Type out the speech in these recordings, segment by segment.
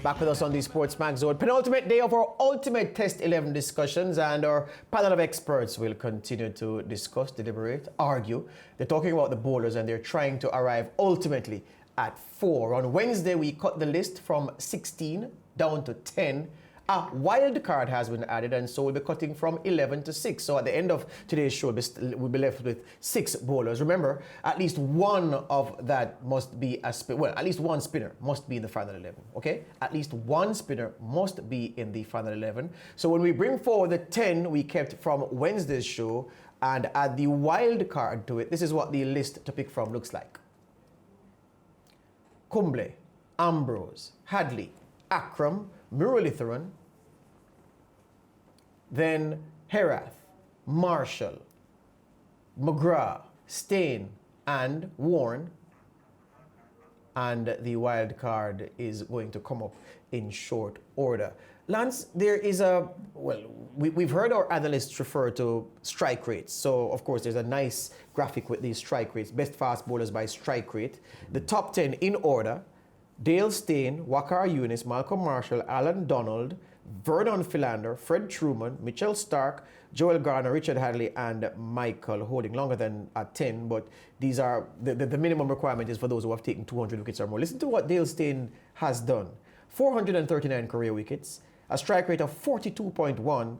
Back with us on the SportsMax Zone. Penultimate day of our Ultimate Test 11 discussions, and our panel of experts will continue to discuss, deliberate, argue. They're talking about the bowlers and they're trying to arrive ultimately at 4. On Wednesday, we cut the list from 16 down to 10. A wild card has been added, and so we'll be cutting from 11 to 6. So at the end of today's show, we'll be left with 6 bowlers. Remember, at least one of that must be a spinner. Well, at least one spinner must be in the final 11, okay? At least one spinner must be in the final 11. So when we bring forward the 10 we kept from Wednesday's show and add the wild card to it, this is what the list to pick from looks like. Kumble, Ambrose, Hadlee, Akram, Muralitharan, then Herath, Marshall, McGrath, Stain, and Warren. And the wild card is going to come up in short order. Lance, there is we've heard our analysts refer to strike rates. So, of course, there's a nice graphic with these strike rates, best fast bowlers by strike rate. The top 10 in order: Dale Steyn, Waqar Younis, Malcolm Marshall, Allan Donald, Vernon Philander, Fred Truman, Mitchell Starc, Joel Garner, Richard Hadlee, and Michael Holding. Longer than 10, but these are the minimum requirement is for those who have taken 200 wickets or more. Listen to what Dale Steyn has done: 439 career wickets, a strike rate of 42.1,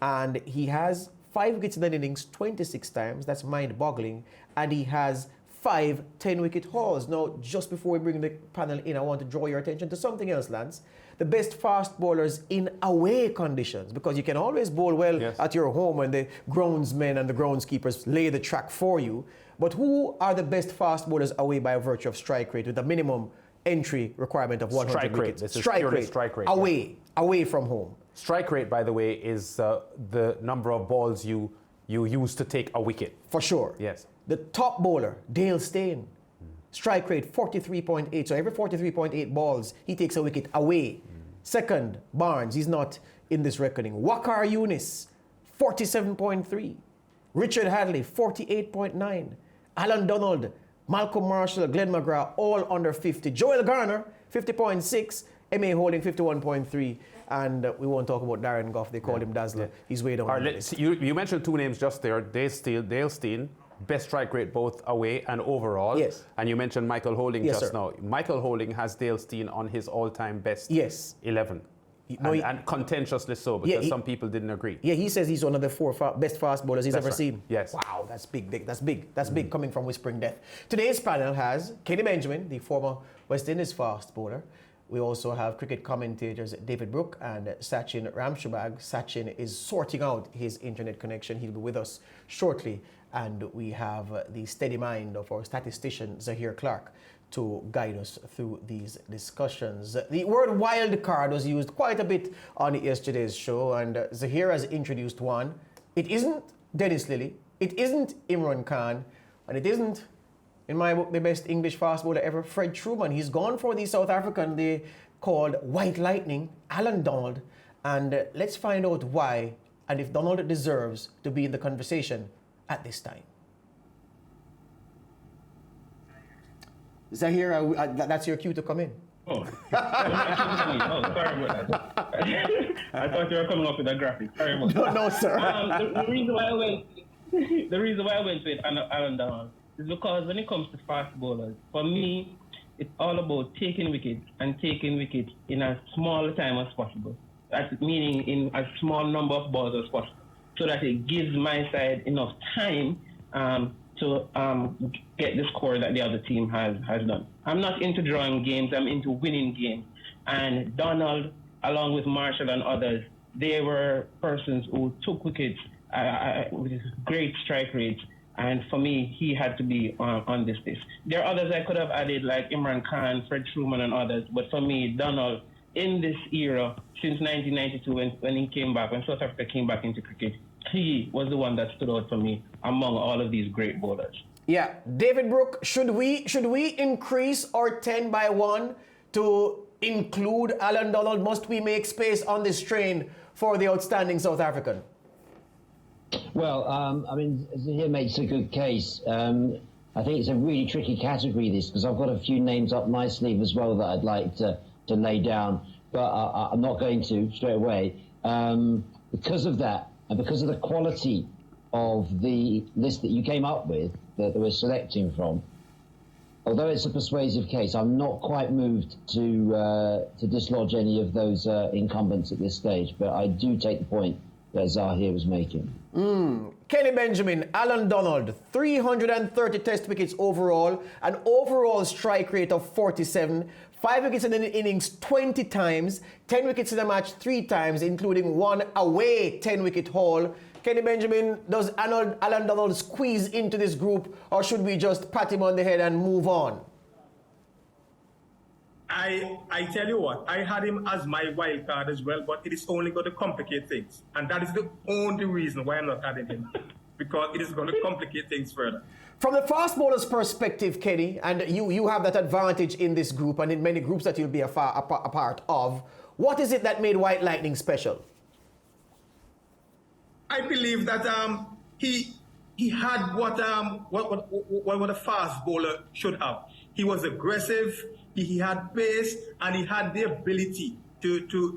and he has 5 wickets in an innings 26 times. That's mind-boggling, and he has 5 10-wicket hauls. Now, just before we bring the panel in, I want to draw your attention to something else, Lance. The best fast bowlers in away conditions, because you can always bowl well at your home when the groundsmen and the groundskeepers lay the track for you. But who are the best fast bowlers away by virtue of strike rate with a minimum entry requirement of 100 strike wickets? Rate. This is purely strike rate. Away from home. Strike rate, by the way, is the number of balls you use to take a wicket. For sure. Yes. The top bowler, Dale Steyn, strike rate 43.8. So every 43.8 balls, he takes a wicket away. Second, Barnes, he's not in this reckoning. Waqar Younis, 47.3. Richard Hadlee, 48.9. Allan Donald, Malcolm Marshall, Glenn McGrath, all under 50. Joel Garner, 50.6. M.A. Holding, 51.3. And we won't talk about Darren Gough. They call him Dazzler. He's way down. You mentioned 2 names just there. Dale Steyn, best strike rate both away and overall. Yes. And you mentioned Michael Holding just now. Michael Holding has Dale Steyn on his all-time best 11. And contentiously so, because some people didn't agree. Yeah, he says he's one of the 4 best fast bowlers he's ever seen. Yes. Wow, that's big. That's big coming from Whispering Death. Today's panel has Kenny Benjamin, the former West Indies fast bowler. We also have cricket commentators David Brook and Sachin Ramshabag. Sachin is sorting out his internet connection. He'll be with us shortly. And we have the steady mind of our statistician, Zaheer Clarke, to guide us through these discussions. The word wild card was used quite a bit on yesterday's show, and Zaheer has introduced one. It isn't Dennis Lilly, it isn't Imran Khan, and it isn't, in my book, the best English fast bowler ever, Fred Truman. He's gone for the South African they called White Lightning, Allan Donald, and let's find out why and if Donald deserves to be in the conversation at this time. Zaheer, that's your cue to come in. Oh, sorry about that. I thought you were coming up with a graphic. Sorry about that. No, sir. The reason why I went with Allan Donald is because when it comes to fast bowlers, for me, it's all about taking wickets and taking wickets in as small a time as possible. That's meaning in as small number of balls as possible, so that it gives my side enough time to get the score that the other team has done. I'm not into drawing games, I'm into winning games. And Donald, along with Marshall and others, they were persons who took wickets with great strike rates. And for me, he had to be on this list. There are others I could have added, like Imran Khan, Fred Truman, and others. But for me, Donald, in this era, since 1992, when he came back, when South Africa came back into cricket, he was the one that stood out for me among all of these great bowlers. Yeah, David Brook, should we increase our 10 by 1 to include Allan Donald? Must we make space on this train for the outstanding South African? Well, I mean, Zaheer makes a good case. I think it's a really tricky category, this, because I've got a few names up my sleeve as well that I'd like to lay down. but I'm not going to straight away. Because of that, and because of the quality of the list that you came up with, that we're selecting from, although it's a persuasive case, I'm not quite moved to dislodge any of those incumbents at this stage, but I do take the point that Zaheer was making. Kenny Benjamin, Allan Donald, 330 test wickets overall, an overall strike rate of 47, 5 wickets in the innings 20 times, 10 wickets in a match 3 times, including 1 away 10-wicket haul. Kenny Benjamin, does Allan Donald squeeze into this group, or should we just pat him on the head and move on? I tell you what, I had him as my wild card as well, but it is only going to complicate things. And that is the only reason why I'm not adding him, because it is going to complicate things further. From the fast bowler's perspective, Kenny, and you have that advantage in this group and in many groups that you'll be a part of, what is it that made White Lightning special? I believe that he had what a fast bowler should have. He was aggressive, he had pace, and he had the ability to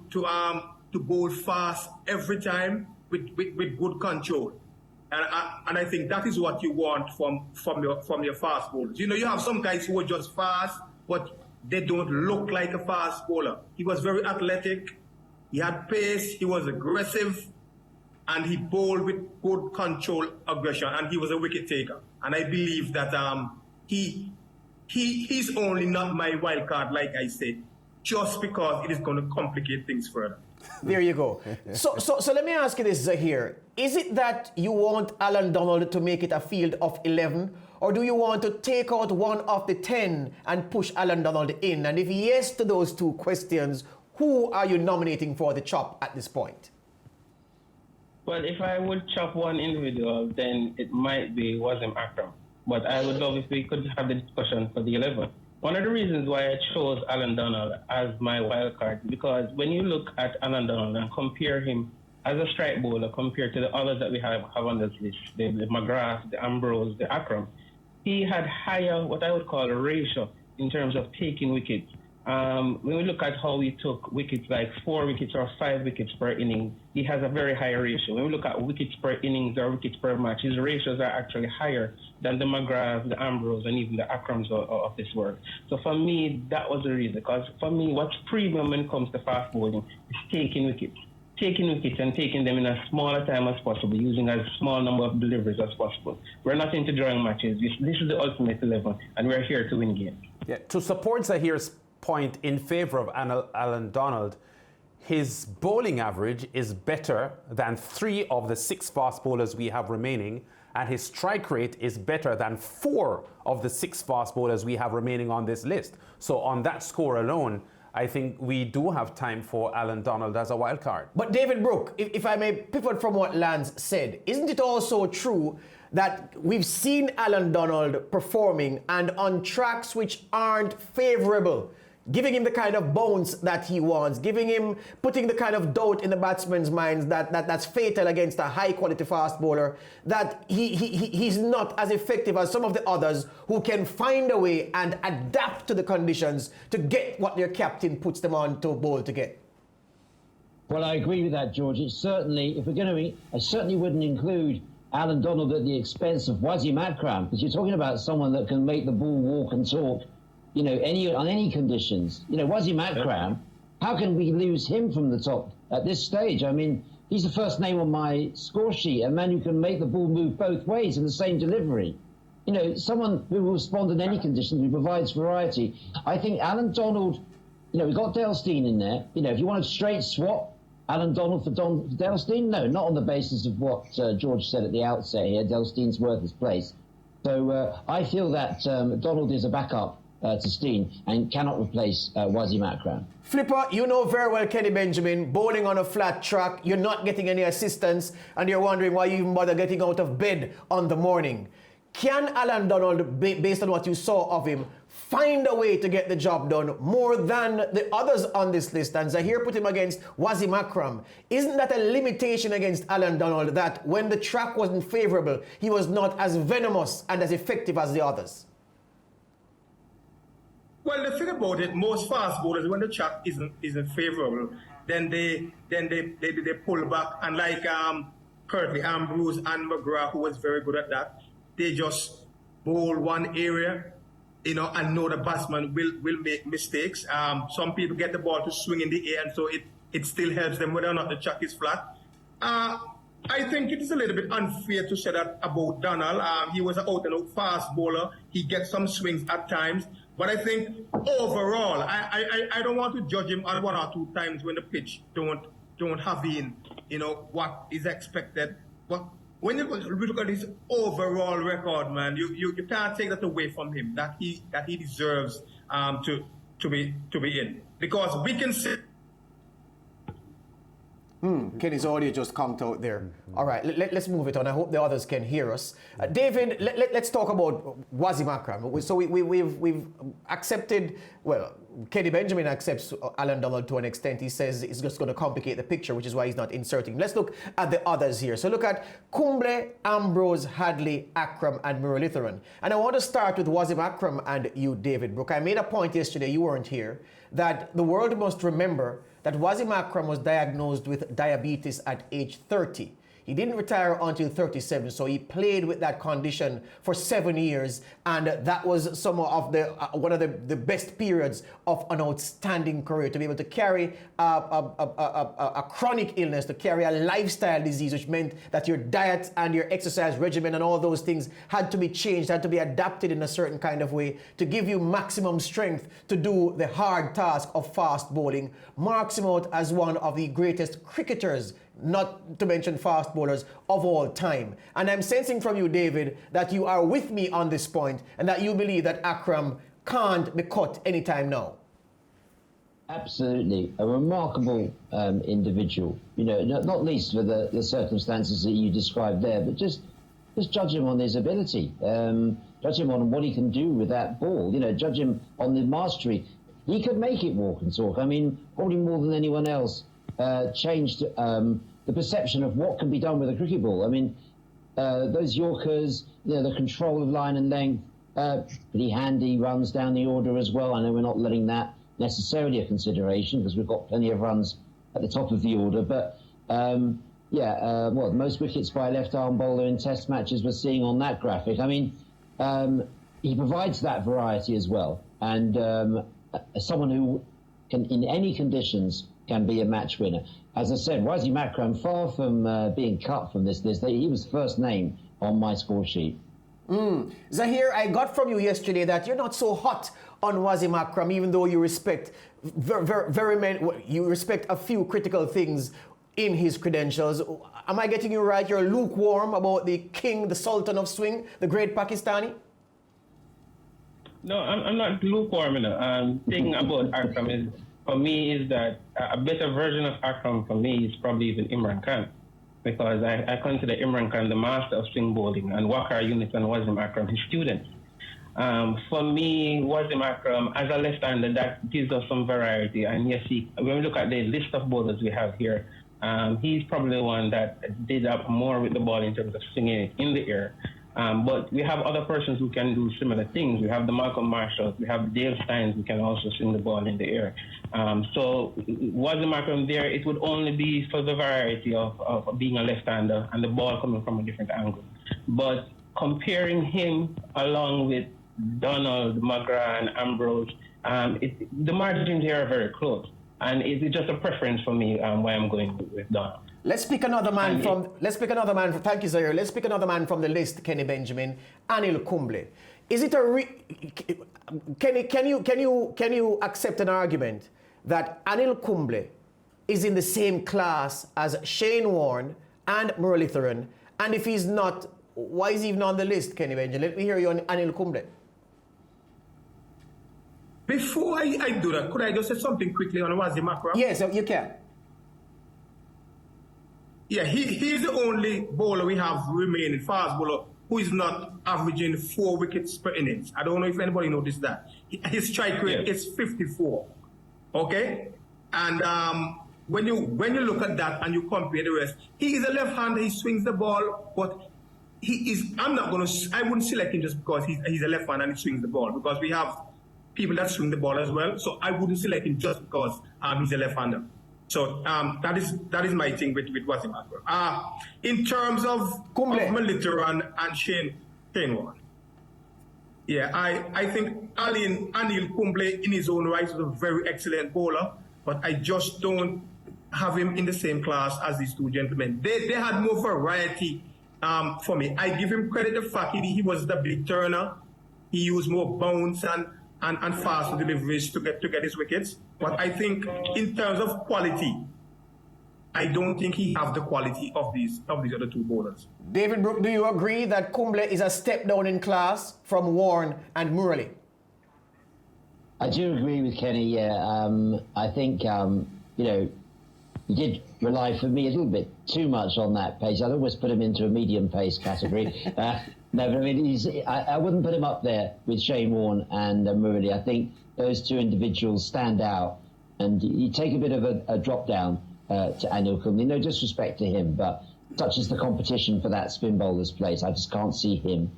bowl fast every time with good control. And I think that is what you want from your fast bowlers. You know, you have some guys who are just fast, but they don't look like a fast bowler. He was very athletic, he had pace, he was aggressive, and he bowled with good control, aggression, and he was a wicket taker. And I believe that he's only not my wild card, like I said, just because it is going to complicate things further. There you go. So let me ask you this, Zaheer. Is it that you want Allan Donald to make it a field of 11, or do you want to take out one of the 10 and push Allan Donald in? And if yes to those 2 questions, who are you nominating for the chop at this point? Well, if I would chop one individual, then it might be Wasim Akram. But I would love if we could have the discussion for the 11. One of the reasons why I chose Allan Donald as my wild card, because when you look at Allan Donald and compare him as a strike bowler compared to the others that we have on this list, the McGrath, the Ambrose, the Akram, he had higher, what I would call a ratio in terms of taking wickets. When we look at how he took wickets, like 4 wickets or 5 wickets per inning, he has a very high ratio. When we look at wickets per innings or wickets per match, his ratios are actually higher than the McGrath, the Ambrose, and even the Akrams of this world. So for me, that was the reason. Because for me, what's premium when it comes to fast bowling is taking wickets. Taking wickets and taking them in as small a time as possible, using as small number of deliveries as possible. We're not into drawing matches. This is the ultimate 11, and we're here to win games. Yeah, to support Zaheer's point in favor of Allan Donald, his bowling average is better than 3 of the 6 fast bowlers we have remaining, and his strike rate is better than 4 of the 6 fast bowlers we have remaining on this list. So on that score alone, I think we do have time for Allan Donald as a wild card. But David Brook, if I may pivot from what Lance said, isn't it also true that we've seen Allan Donald performing and on tracks which aren't favorable, giving him the kind of bounce that he wants, putting the kind of doubt in the batsmen's minds that's fatal against a high-quality fast bowler, that he's not as effective as some of the others who can find a way and adapt to the conditions to get what their captain puts them on to bowl to get? Well, I agree with that, George. It's certainly, if we're going to, I certainly wouldn't include Allan Donald at the expense of Wasim Akram, because you're talking about someone that can make the ball walk and talk, you know, on any conditions. You know, Wasim Akram, how can we lose him from the top at this stage? I mean, he's the first name on my score sheet, a man who can make the ball move both ways in the same delivery. You know, someone who will respond in any conditions, who provides variety. I think Allan Donald, you know, we've got Dale Steyn in there. You know, if you want a straight swap, Allan Donald for Dale Steyn? No, not on the basis of what George said at the outset here. Dale Steyn's worth his place. So I feel that Donald is a backup to Steyn and cannot replace Wasim Akram. Flipper, you know very well Kenny Benjamin, bowling on a flat track, you're not getting any assistance, and you're wondering why you even bother getting out of bed on the morning. Can Allan Donald, based on what you saw of him, find a way to get the job done more than the others on this list? And Zaheer put him against Wasim Akram. Isn't that a limitation against Allan Donald, that when the track wasn't favorable, he was not as venomous and as effective as the others? Well, the thing about it, most fast bowlers, when the track isn't favorable, then they pull back, and like currently Ambrose and McGrath, who was very good at that, they just bowl one area, and know the batsman will make mistakes. Some people get the ball to swing in the air, and so it still helps them whether or not the track is flat. I think it is a little bit unfair to say that about Donald. He was an out-and-out fast bowler. He gets some swings at times. But I think overall, I don't want to judge him on one or two times when the pitch don't have in, what is expected. But when you look at his overall record, man, you can't take that away from him, that he deserves to be in. Because we can say Kenny's audio just conked out there. All right, let's move it on. I hope the others can hear us. David, let's talk about Wasim Akram. So we've accepted, well, Kenny Benjamin accepts Allan Donald to an extent. He says it's just going to complicate the picture, which is why he's not inserting. Let's look at the others here. So look at Kumble, Ambrose, Hadlee, Akram, and Muralitharan. And I want to start with Wasim Akram and you, David Brook. I made a point yesterday, you weren't here, that the world must remember that Wasim Akram was diagnosed with diabetes at age 30. He didn't retire until 37, so he played with that condition for 7 years, and that was some of the one of the best periods of an outstanding career, to be able to carry a chronic illness, to carry a lifestyle disease, which meant that your diet and your exercise regimen and all those things had to be changed, had to be adapted in a certain kind of way to give you maximum strength to do the hard task of fast bowling. Marks him out as one of the greatest cricketers, not to mention fast bowlers, of all time. And I'm sensing from you, David, that you are with me on this point and that you believe that Akram can't be cut anytime now. Absolutely. A remarkable individual, not least for the circumstances that you described there, but just judge him on his ability. Judge him on what he can do with that ball. Judge him on the mastery. He could make it walk and talk. I mean, probably more than anyone else, changed the perception of what can be done with a cricket ball. I mean, those Yorkers, the control of line and length, pretty handy runs down the order as well. I know we're not letting that necessarily a consideration because we've got plenty of runs at the top of the order. But, most wickets by a left-arm bowler in Test matches we're seeing on that graphic. I mean, he provides that variety as well. And someone who can, in any conditions, can be a match winner. As I said, Wasim Akram, far from being cut from this list, he was first name on my score sheet. Zaheer, I got from you yesterday that you're not so hot on Wasim Akram, even though you respect you respect a few critical things in his credentials. Am I getting you right? You're lukewarm about the king, the sultan of swing, the great Pakistani? No, I'm not lukewarm. Thing about Akram is, for me, is that a better version of Akram for me is probably even Imran Khan, because I consider Imran Khan the master of swing bowling and Waqar Younis and Wasim Akram his students. For me, Wasim Akram, as a left-hander, that gives us some variety. And yes, when we look at the list of bowlers we have here, he's probably the one that did up more with the ball in terms of swinging it in the air. But we have other persons who can do similar things. We have the Malcolm Marshalls, we have Dale Steins who can also swing the ball in the air. So Wasim Akram there, it would only be for the variety of being a left-hander and the ball coming from a different angle. But comparing him along with Donald, McGrath, and Ambrose, the margins here are very close. And it's just a preference for me why I'm going with Donald. Let's pick another man from. Thank you, Zaheer. Let's pick another man from the list. Kenny Benjamin, Anil Kumble. Is it Kenny? Can you accept an argument that Anil Kumble is in the same class as Shane Warne and Muralitharan? And if he's not, why is he even on the list, Kenny Benjamin? Let me hear you on Anil Kumble. Before I do that, could I just say something quickly on Wasim Akram? Yes, you can. Yeah, he's the only bowler we have remaining, fast bowler, who is not averaging 4 wickets per innings. I don't know if anybody noticed that. His strike rate is 54. Okay? And when you look at that and you compare the rest, he is a left-hander, he swings the ball, but he is, I wouldn't select him just because he's a left-hander and he swings the ball, because we have people that swing the ball as well. So I wouldn't select him just because he's a left-hander. So that is my thing with Wasim Akram. In terms of Melita and Shane Warne, yeah, I think Anil Kumble in his own right is a very excellent bowler, but I just don't have him in the same class as these two gentlemen. They had more variety for me. I give him credit the fact he was the big turner. He used more bounce and faster deliveries to get his wickets. But I think in terms of quality, I don't think he has the quality of these other two bowlers. David Brook, do you agree that Kumble is a step down in class from Warne and Murali? I do agree with Kenny, yeah. I think, he did rely for me a little bit too much on that pace. I'd always put him into a medium pace category. No, but I mean, I wouldn't put him up there with Shane Warne and Murali. I think those two individuals stand out, and you take a bit of a drop down to Anil Kumble. No disrespect to him, but such is the competition for that spin bowler's place. I just can't see him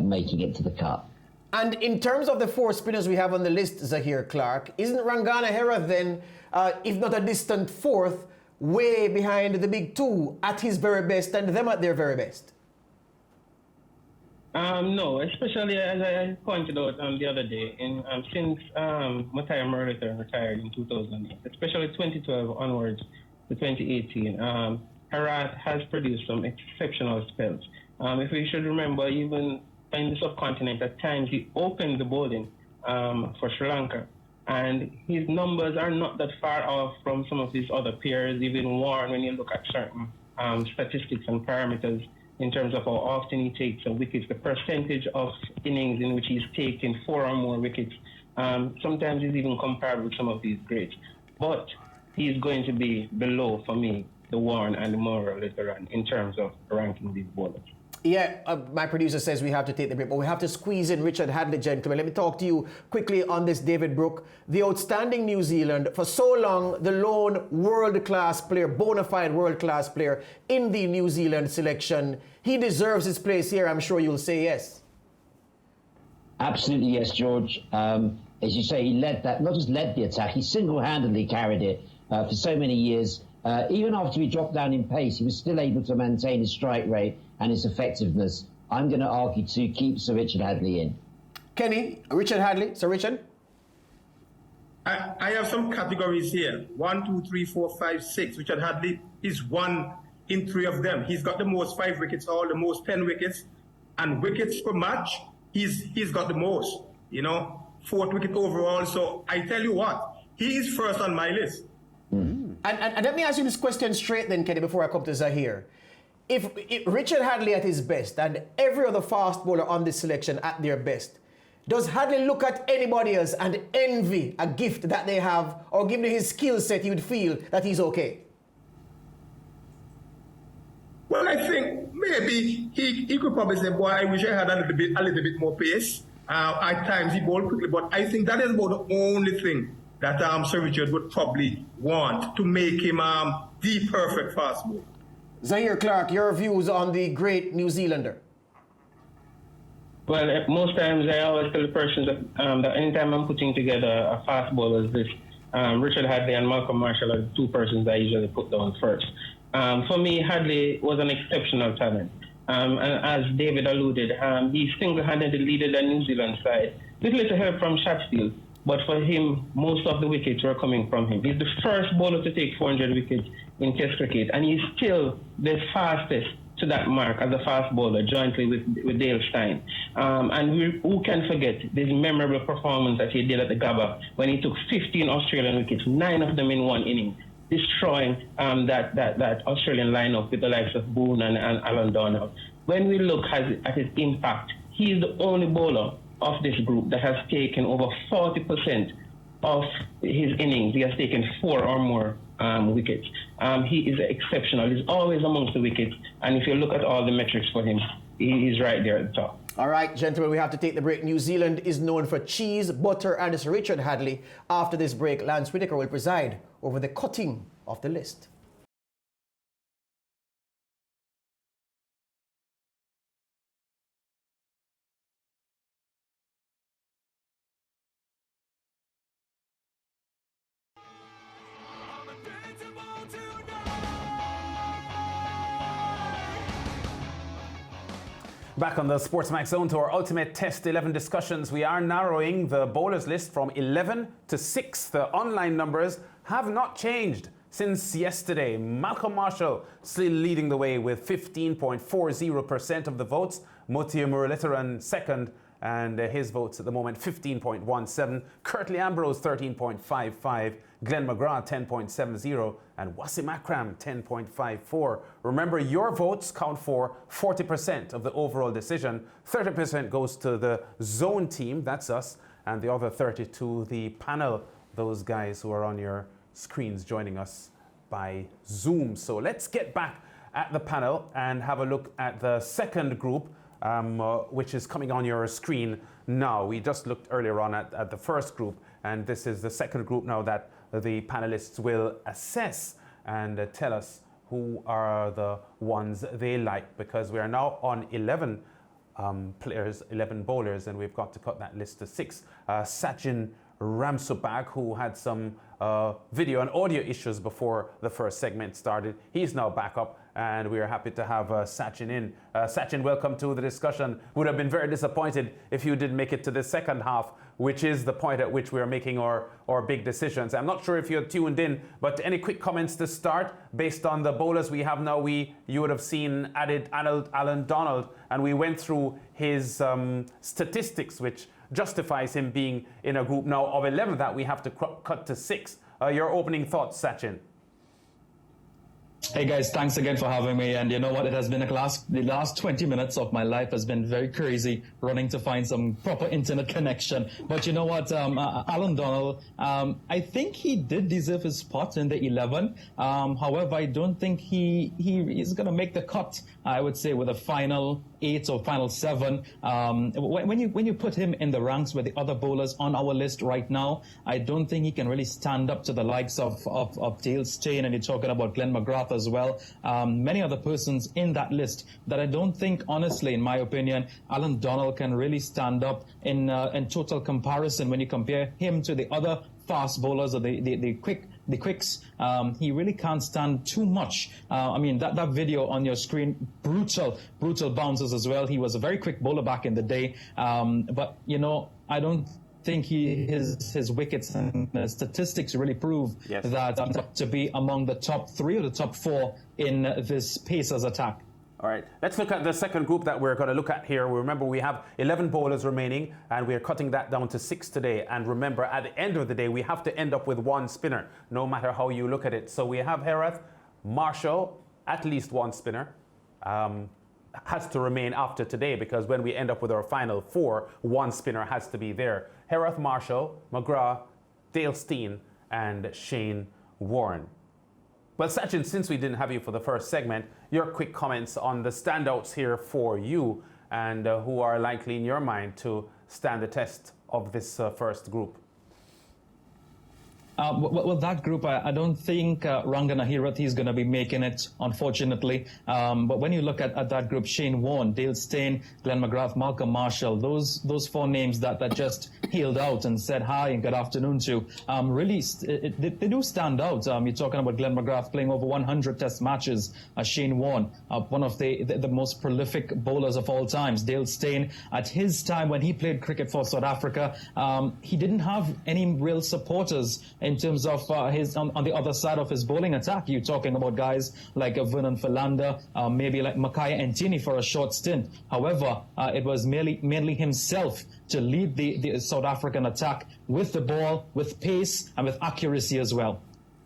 making it to the cut. And in terms of the four spinners we have on the list, Zaheer, Clarke, isn't Rangana Hera then, if not a distant fourth, way behind the big two at his very best and them at their very best? No, especially as I pointed out the other day, since Matthias Murali retired in 2008, especially 2012 onwards to 2018, Harat has produced some exceptional spells. If we should remember, even in the subcontinent, at times he opened the bowling for Sri Lanka, and his numbers are not that far off from some of his other peers, even Warne, when you look at certain statistics and parameters in terms of how often he takes wickets, the percentage of innings in which he's taken 4 or more wickets. Sometimes he's even comparable with some of these greats. But he's going to be below, for me, the Warne and the Murali later on in terms of ranking these bowlers. Yeah, my producer says we have to take the break, but we have to squeeze in Richard Hadlee, gentlemen. Let me talk to you quickly on this, David Brook. The outstanding New Zealand, for so long, the lone world-class player, bona fide world-class player in the New Zealand selection. He deserves his place here, I'm sure you'll say yes. Absolutely yes, George. As you say, he led that, not just led the attack, he single-handedly carried it for so many years. Even after he dropped down in pace, he was still able to maintain his strike rate and his effectiveness. I'm going to argue to keep Sir Richard Hadlee in. Kenny, Richard Hadlee, Sir Richard? I have some categories here. 1, 2, 3, 4, 5, 6. Richard Hadlee is 1 in 3 of them. He's got the most 5 wickets, the most 10 wickets. And wickets per match, he's got the most, 4th wicket overall. So I tell you what, he is first on my list. And let me ask you this question straight then, Kenny, before I come to Zaheer. If Richard Hadlee at his best and every other fast bowler on this selection at their best, does Hadlee look at anybody else and envy a gift that they have, or given his skill set, he would feel that he's okay? Well, I think maybe he could probably say, boy, I wish I had a little bit more pace. At times he bowled quickly, but I think that is about the only thing that Sir Richard would probably want to make him the perfect fast bowler. Zaheer, Clarke, your views on the great New Zealander? Well, most times I always tell the person that anytime I'm putting together a fast bowler as this, Richard Hadlee and Malcolm Marshall are the 2 persons I usually put down first. For me, Hadlee was an exceptional talent. And as David alluded, he single-handedly led the New Zealand side with little help from Sheffield. But for him, most of the wickets were coming from him. He's the first bowler to take 400 wickets in Test cricket, and he's still the fastest to that mark as a fast bowler, jointly with Dale Steyn. Who can forget this memorable performance that he did at the Gabba when he took 15 Australian wickets, 9 of them in one inning, destroying that Australian lineup with the likes of Boone and Allan Donald. When we look at his impact, he is the only bowler of this group that has taken over 40% of his innings. He has taken 4 or more wickets. He is exceptional. He's always amongst the wickets. And if you look at all the metrics for him, he's right there at the top. All right, gentlemen, we have to take the break. New Zealand is known for cheese, butter, and Sir Richard Hadlee. After this break, Lance Whitaker will preside over the cutting of the list. Back on the SportsMax Zone to our ultimate Test 11 discussions. We are narrowing the bowlers list from 11 to 6. The online numbers have not changed since yesterday. Malcolm Marshall still leading the way with 15.40% of the votes. Motia Muralitaran second, and his votes at the moment 15.17. Curtly Ambrose 13.55. Glenn McGrath 10.70 and Wasim Akram 10.54. Remember, your votes count for 40% of the overall decision. 30% goes to the zone team, that's us, and the other 30 to the panel, those guys who are on your screens joining us by Zoom. So let's get back at the panel and have a look at the second group, which is coming on your screen now. We just looked earlier on at the first group, and this is the second group now that the panelists will assess and tell us who are the ones they like, because we are now on 11 players, 11 bowlers, and we've got to cut that list to 6. Sachin Ramsubag, who had some video and audio issues before the first segment started, he's now back up, and we are happy to have Sachin in. Sachin, welcome to the discussion. Would have been very disappointed if you didn't make it to the second half, which is the point at which we are making our big decisions. I'm not sure if you're tuned in, but any quick comments to start based on the bowlers we have now? You would have seen added Allan Donald, and we went through his statistics, which justifies him being in a group now of 11 that we have to cut to 6. Your opening thoughts, Sachin? Hey guys, thanks again for having me. And you know what? It has been the last 20 minutes of my life has been very crazy, running to find some proper internet connection. But you know what? Allan Donald, I think he did deserve his spot in the 11. However, I don't think he is going to make the cut, I would say, with a final 8 or final 7. When you put him in the ranks with the other bowlers on our list right now, I don't think he can really stand up to the likes of Dale Steyn, and you're talking about Glenn McGrath as well. Many other persons in that list that I don't think, honestly, in my opinion, Allan Donald can really stand up in total comparison when you compare him to the other fast bowlers or the quicks. He really can't stand too much. I mean, that video on your screen, brutal bounces as well. He was a very quick bowler back in the day. But, you know, I don't think his wickets and statistics really prove that to be among the top 3 or the top 4 in this Pacers attack. All right, let's look at the second group that we're going to look at here. Remember, we have 11 bowlers remaining, and we're cutting that down to 6 today. And remember, at the end of the day, we have to end up with 1 spinner, no matter how you look at it. So we have Herath, Marshall, at least 1 spinner. Has to remain after today, because when we end up with our final 4, 1 spinner has to be there. Herath, Marshall, McGrath, Dale Steyn, and Shane Warne. Well, Sachin, since we didn't have you for the first segment, your quick comments on the standouts here for you, and who are likely in your mind to stand the test of this first group. Well, that group, I don't think Rangana Herath is going to be making it, unfortunately. But when you look at that group, Shane Warne, Dale Steyn, Glenn McGrath, Malcolm Marshall, those 4 names that just healed out and said hi and good afternoon to, really, they do stand out. You're talking about Glenn McGrath playing over 100 test matches. Shane Warne, one of the most prolific bowlers of all times. Dale Steyn, at his time when he played cricket for South Africa, he didn't have any real supporters in terms of his on the other side of his bowling attack. You're talking about guys like Vernon Philander, maybe like Makaya Ntini for a short stint. However, it was mainly himself to lead the South African attack with the ball, with pace, and with accuracy as well.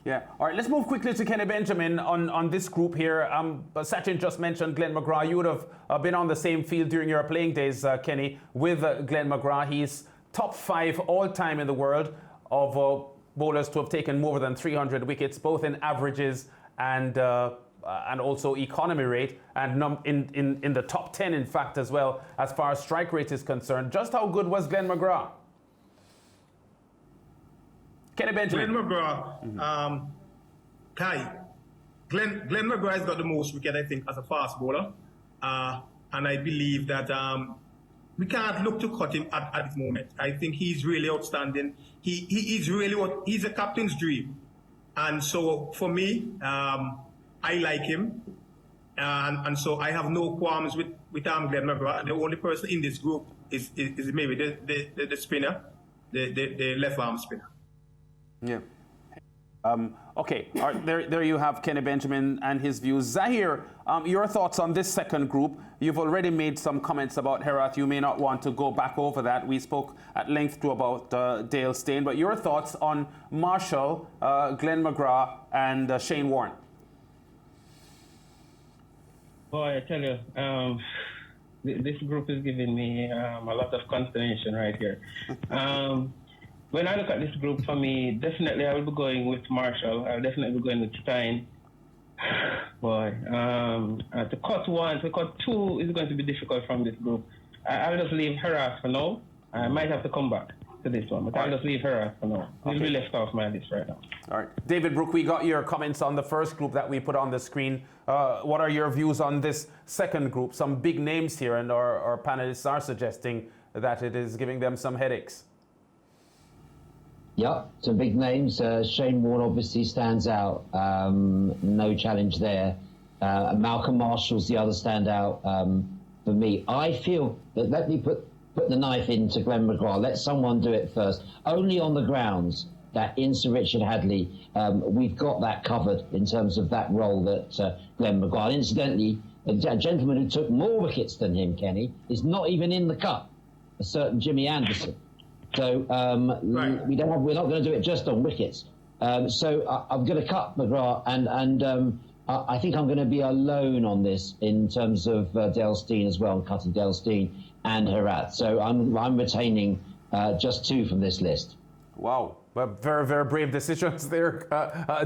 Yeah. All right, let's move quickly to Kenny Benjamin on this group here. Sachin just mentioned Glenn McGrath. You would have been on the same field during your playing days, Kenny, with Glenn McGrath. He's top 5 all-time in the world of bowlers to have taken more than 300 wickets, both in averages and also economy rate, and in the top 10, in fact, as well, as far as strike rate is concerned. Just how good was Glenn McGrath? Kenny Benjamin. Glenn McGrath, Glenn McGrath has got the most wicket, I think, as a fast bowler. And I believe that we can't look to cut him at this moment. I think he's really outstanding. He is really he's a captain's dream. And so for me, I like him. And so I have no qualms with Glenn McGrath. The only person in this group is maybe the spinner, the left arm spinner. Yeah. Okay, all right, there you have Kenny Benjamin and his views. Zaheer, your thoughts on this second group? You've already made some comments about Herath. You may not want to go back over that. We spoke at length too about Dale Steyn, but your thoughts on Marshall, Glenn McGrath, and Shane Warne? Boy, I tell you, this group is giving me a lot of consternation right here. When I look at this group, for me, definitely I will be going with Marshall. I'll definitely be going with Steyn. Boy, to cut one, to cut two is going to be difficult from this group. I'll just leave Herath for now. I might have to come back to this one, but I'll just leave Herath for now. He'll be left off my list right now. All right. David Brook, we got your comments on the first group that we put on the screen. What are your views on this second group? Some big names here, and our panelists are suggesting that it is giving them some headaches. Yep, some big names. Shane Warne obviously stands out. No challenge there. Malcolm Marshall's the other standout for me. I feel that let me put the knife into Glenn McGrath. Let someone do it first. Only on the grounds that in Sir Richard Hadlee, we've got that covered in terms of that role that Glenn McGrath. Incidentally, a gentleman who took more wickets than him, Kenny, is not even in the cup. A certain Jimmy Anderson. So Right. we're not going to do it just on wickets. So I'm going to cut McGrath, and I think I'm going to be alone on this in terms of Dale Steyn as well, cutting Dale Steyn and Herath. So I'm retaining just two from this list. Wow. But very, very brave decisions there,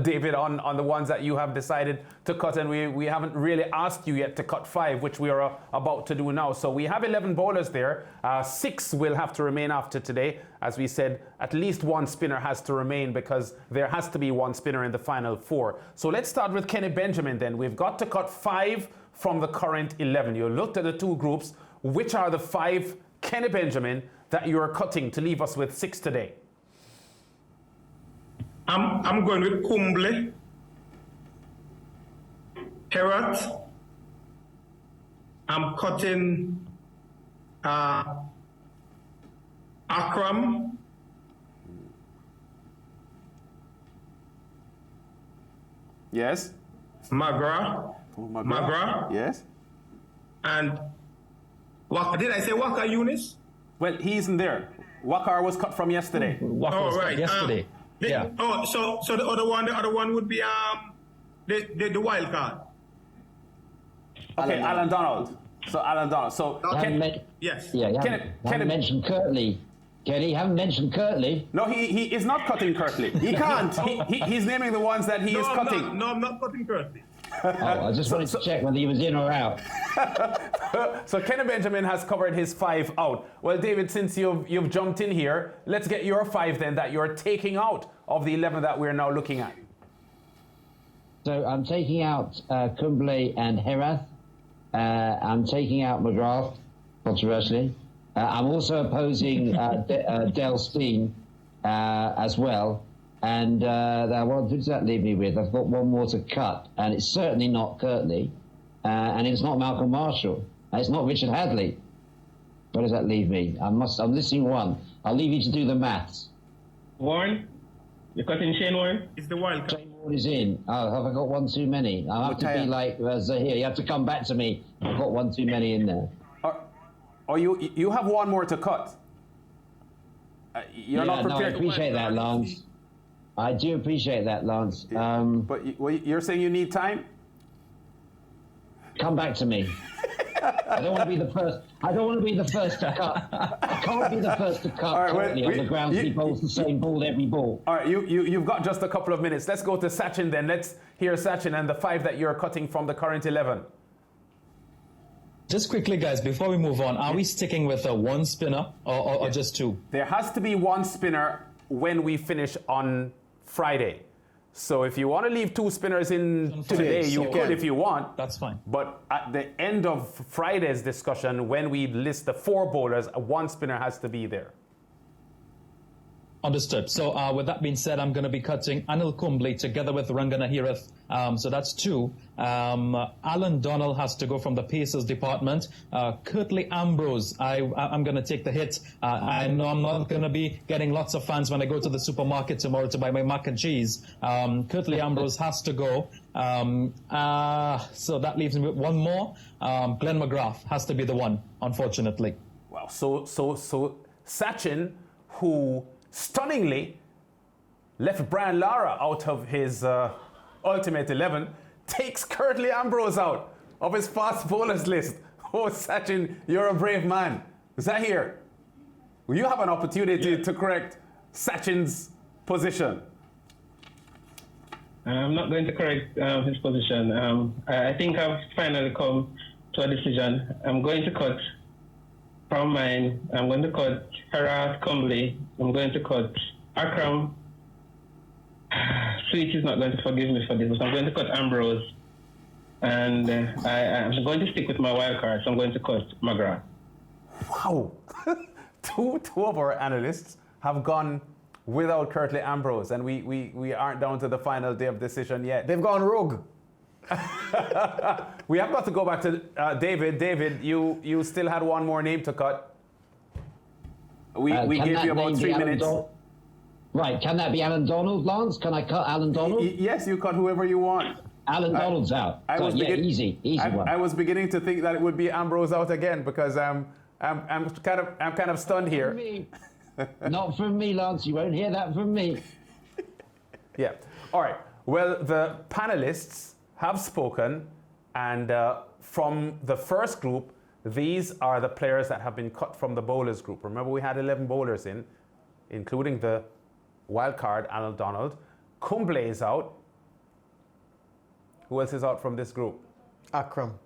David, on the ones that you have decided to cut. And we haven't really asked you yet to cut 5, which we are about to do now. So we have 11 bowlers there. 6 will have to remain after today. As we said, at least one spinner has to remain because there has to be one spinner in the final 4. So let's start with Kenny Benjamin then. We've got to cut 5 from the current 11. You looked at the 2 groups. Which are the 5, Kenny Benjamin, that you are cutting to leave us with 6 today? I'm going with Kumble, Herath. I'm cutting Akram. Yes. McGrath. McGrath. Yes. And did I say Waka Yunus? Well, he isn't there. Wakar was cut from yesterday. Walker was right. yesterday. Yeah. So the other one would be the wild card. Okay, Allan Donald. So Allan Donald. So Yes. Yeah, you haven't mentioned Kirtley. Kenny, you haven't mentioned Kirtley. No, he is not cutting Kirtley. He can't. He's naming the ones that he is cutting. I'm not cutting Kirtley. I just wanted to check whether he was in or out. So Kenny Benjamin has covered his 5 out. Well, David, since you've jumped in here, let's get your 5 then that you're taking out of the 11 that we're now looking at. So I'm taking out Kumble and Herath. I'm taking out McGrath, controversially. I'm also opposing Dale Steyn as well. And what does that leave me with? I've got one more to cut, and it's certainly not Kirtley, and it's not Malcolm Marshall, and it's not Richard Hadlee. Where does that leave me? I'm missing one. I'll leave you to do the maths. Warne? You're cutting Shane Warne? It's the wild card. Shane Warne is in. Oh, have I got one too many? I'll have to be like Zaheer. You have to come back to me. I've got one too many in there. Or you have one more to cut. You're not prepared. No, I appreciate that, Lance. I do appreciate that, Lance. But you're saying you need time? Come back to me. I don't want to be the first. I don't want to be the first to cut. I can't be the first to cut on the grounds he bowls the same ball every ball. All right, you've got just a couple of minutes. Let's go to Sachin then. Let's hear Sachin and the 5 that you're cutting from the current 11. Just quickly, guys, before we move on, are we sticking with a 1 spinner or just 2? There has to be 1 spinner when we finish on Friday. So if you want to leave 2 spinners in today, you could if you want. That's fine. But at the end of Friday's discussion, when we list the 4 bowlers, 1 spinner has to be there. Understood. So with that being said, I'm going to be cutting Anil Kumble together with Rangana Hirath. So that's 2. Allan Donald has to go from the Pacers department. Curtly Ambrose, I'm going to take the hit. I know I'm not going to be getting lots of fans when I go to the supermarket tomorrow to buy my mac and cheese. Curtly Ambrose has to go. So that leaves me with one more. Glenn McGrath has to be the one, unfortunately. Wow. So Sachin, who stunningly left Brian Lara out of his ultimate 11, takes Curtly Ambrose out of his fast bowlers list. Oh, Sachin, you're a brave man. Zaheer, you have an opportunity to correct Sachin's position. I'm not going to correct his position. I think I've finally come to a decision. I'm going to cut from mine. I'm going to cut Herath Kumble. I'm going to cut Akram. Sweet is not going to forgive me for this, but I'm going to cut Ambrose. And I'm going to stick with my wild card, so I'm going to cut McGrath. Wow. two of our analysts have gone without Curtly Ambrose, and we aren't down to the final day of decision yet. They've gone rogue. We have got to go back to David. David, you still had one more name to cut. We gave you about 3 minutes. Right, can that be Allan Donald, Lance? Can I cut Allan Donald? Yes, you cut whoever you want. Allan Donald's out. Easy one. I was beginning to think that it would be Ambrose out again because I'm kind of stunned here. Not from me, Lance. You won't hear that from me. Yeah. All right. Well, the panelists have spoken, and from the first group, these are the players that have been cut from the bowlers group. Remember, we had 11 bowlers in, including the wild card, Allan Donald. Kumble is out. Who else is out from this group? Akram.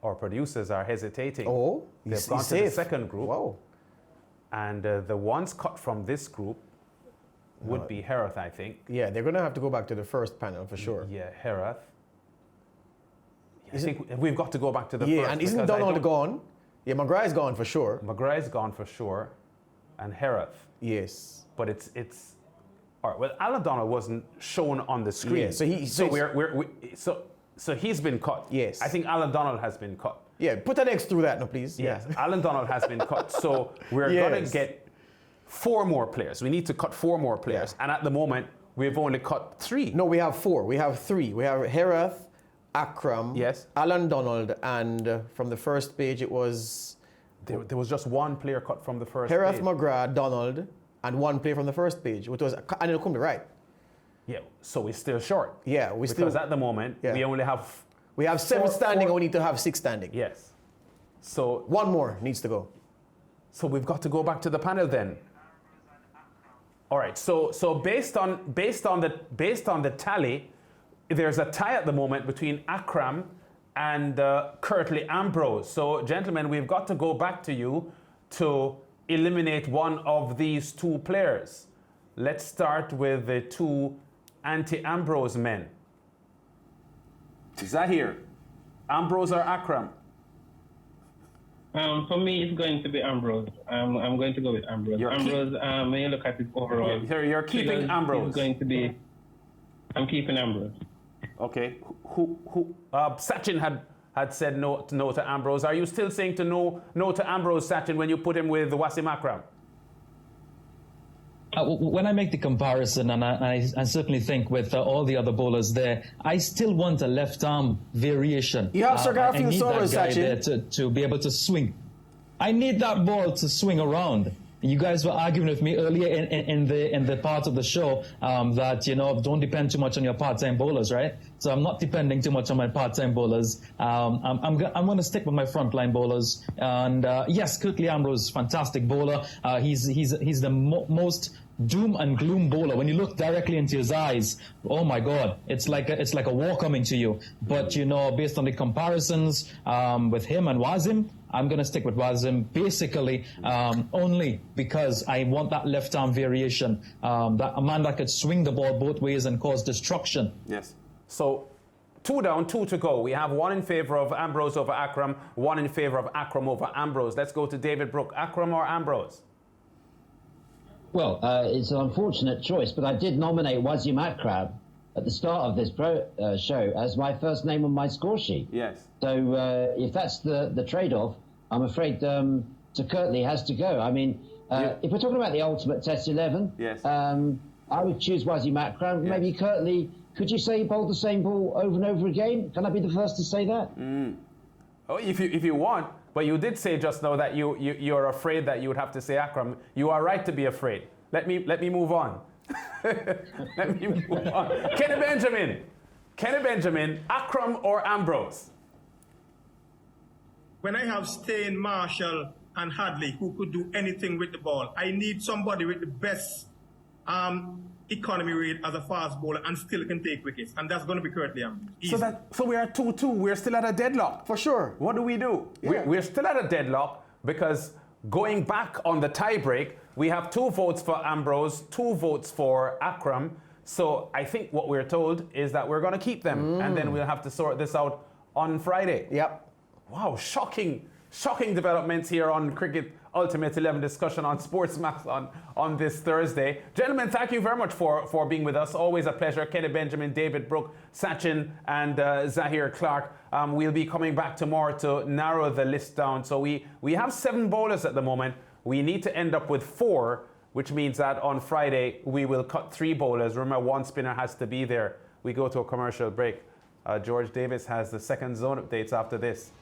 Our producers are hesitating. Oh, they've gone to the second group. Wow. And the ones cut from this group would be Herath, I think. Yeah, they're going to have to go back to the first panel for sure. Yeah, Herath. I think we've got to go back to the first. Yeah, and isn't Donald gone? Yeah, McGrath's gone for sure. McGrath's gone for sure. And Herath. Yes. But it's all right. Well, Allan Donald wasn't shown on the screen. Yeah, so he's been cut. Yes. I think Allan Donald has been cut. Yeah, put an X through that now, please. Yes. Yeah. Allan Donald has been cut. So we're going to get 4 more players. We need to cut 4 more players. Yeah. And at the moment, we've only cut 3. No, we have 4. We have 3. We have Herath, Akram, yes, Allan Donald, and from the first page it was... There was just 1 player cut from the first Herath, page. McGrath, Donald, and 1 player from the first page, which was Anil Kumble, right? Yeah, so we're still short. Yeah, because at the moment, we only have... We have 7 standing and we need to have 6 standing. Yes. So 1 more needs to go. So we've got to go back to the panel then. All right. So based on the tally, there's a tie at the moment between Akram and Curtly Ambrose. So gentlemen, we've got to go back to you to eliminate one of these 2 players. Let's start with the 2 anti-Ambrose men. Zaheer, Ambrose or Akram? For me, it's going to be Ambrose. I'm going to go with Ambrose. When you look at it overall, you're keeping Ambrose. I'm keeping Ambrose. Okay. Sachin had said no to Ambrose. Are you still saying no to Ambrose, Sachin, when you put him with Wasim Akram? When I make the comparison, and I certainly think with all the other bowlers there, I still want a left arm variation. You have Sir Garfield Soros, Sachin, to be able to swing. I need that ball to swing around. You guys were arguing with me earlier in the part of the show that don't depend too much on your part-time bowlers, right? So I'm not depending too much on my part-time bowlers. I'm going to stick with my frontline bowlers. And yes, Curtly Ambrose, fantastic bowler. He's the most doom and gloom bowler. When you look directly into his eyes, oh my God, it's like a war coming to you. But based on the comparisons with him and Wasim, I'm going to stick with Wasim basically only because I want that left arm variation, that a man that could swing the ball both ways and cause destruction. Yes. So 2 down, 2 to go. We have 1 in favor of Ambrose over Akram, 1 in favor of Akram over Ambrose. Let's go to David Brook. Akram or Ambrose? Well, it's an unfortunate choice, but I did nominate Wasim Akram at the start of this show as my first name on my score sheet. Yes. So if that's the trade-off, I'm afraid Sir Kirtley has to go. I mean, if we're talking about the ultimate Test 11, yes. I would choose Wasim Akram. Yes. Maybe Kirtley, could you say he bowled the same ball over and over again? Can I be the first to say that? Oh, if you want. But you did say just now that you're afraid that you would have to say Akram. You are right to be afraid. Let me move on. Let me move on. Kenny Benjamin, Akram or Ambrose? When I have Stein, Marshall, and Hadlee who could do anything with the ball, I need somebody with the best economy rate as a fast bowler and still can take wickets, and that's going to be Kirtley. So we are 2-2. We're still at a deadlock. For sure. What do we do? Yeah. We're still at a deadlock because going back on the tie break, we have 2 votes for Ambrose, 2 votes for Akram. So I think what we're told is that we're going to keep them, and then we'll have to sort this out on Friday. Yep. Wow, shocking developments here on Cricket Ultimate 11 discussion on SportsMax on this Thursday. Gentlemen, thank you very much for being with us. Always a pleasure. Kenneth Benjamin, David Brook, Sachin, and Zaheer Clarke. We'll be coming back tomorrow to narrow the list down. So we have 7 bowlers at the moment. We need to end up with 4, which means that on Friday we will cut 3 bowlers. Remember, 1 spinner has to be there. We go to a commercial break. George Davis has the second zone updates after this.